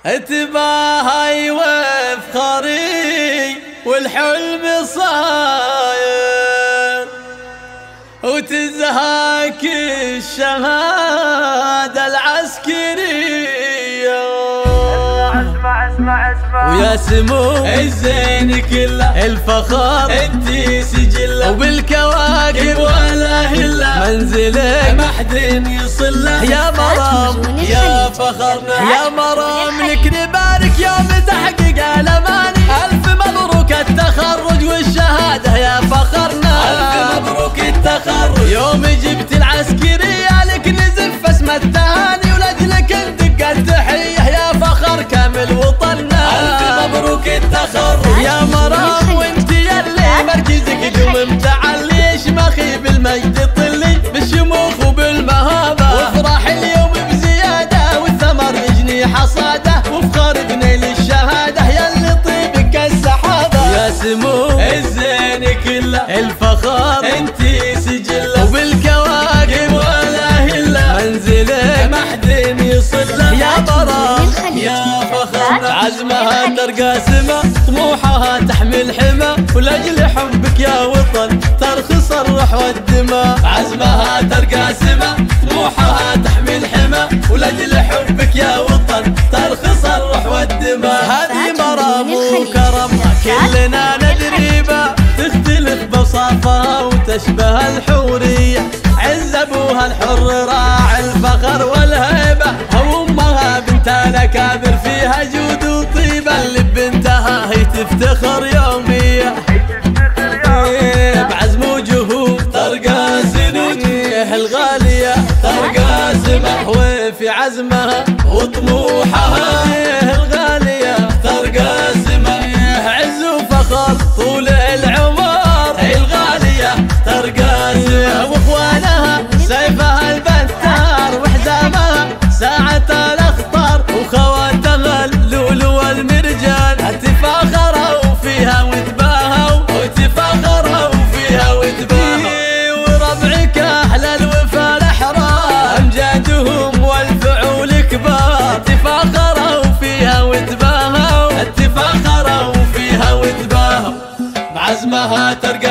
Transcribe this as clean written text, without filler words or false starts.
اتباهي وافخري والحلم صاير، وتزهاك الشهادة العسكرية. اسمع ويا سمو الزين كله الفخر انتي سجله، وبالكواكب ولا هله منزلك ما حد يصل له. يا مرام يا فخرنا يا مرام، لك نبارك يوم تحقق الاماني. الف مبروك التخرج والشهاده يا فخرنا، الف مبروك التخرج. يوم جبت العسكريه لك نزف اسم التهاني، ولاجلك ندق التحيه يا فخر كامل وطننا. الف مبروك التخرج يا مرام، وانت يلي مركزك دوم متعلي، شمخي بالمجد طلي بالشموخ وبالمهابه. وافرح اليوم بزياده والثمر يجني حصاده، وفخر بنيل الشهاده يلي طيبك السحابه. يا سمو الزين كله الفخر انتي سجله، وبالكواكب ولا هله منزلك ما حد يصل له. يا مرام يا فخرنا عزمها ترقى سما، طموحها تحمل حما، ولاجل حبك يا وطن ترخص الروح والدماء. عزمها ترقى سما، طموحها تحمل حما، ولاجل حبك يا وطن ترخص الروح والدماء. هذه مرام وكرمها كلنا ندريبها، تختلف بوصافها وتشبه الحورية. عز ابوها الحر راعي الفخر والهيبة، وامها بنت الاكابر فيها جود وطيبة. اللي بنتها هي تفتخر يومية، بعزم وجهود ترقى سنود الغالية، ترقى سمح وفي عزمها وطموحها الغالية، ترقى سمح عز وفخر طول العمر الغالية، ترقى سمح. واخوانها سيفها البتار وحزامها ساعة الاخطار، وخواتمها اللؤلؤ والمرجان تفاخروا فيها وتباهوا، وتفاخروا فيها وتباهوا. وربعك اهل الوفا الاحرار امجادهم والفعول كبار، تفاخروا فيها وتباهوا، تفاخروا فيها وتباهوا. بعزمها ترقى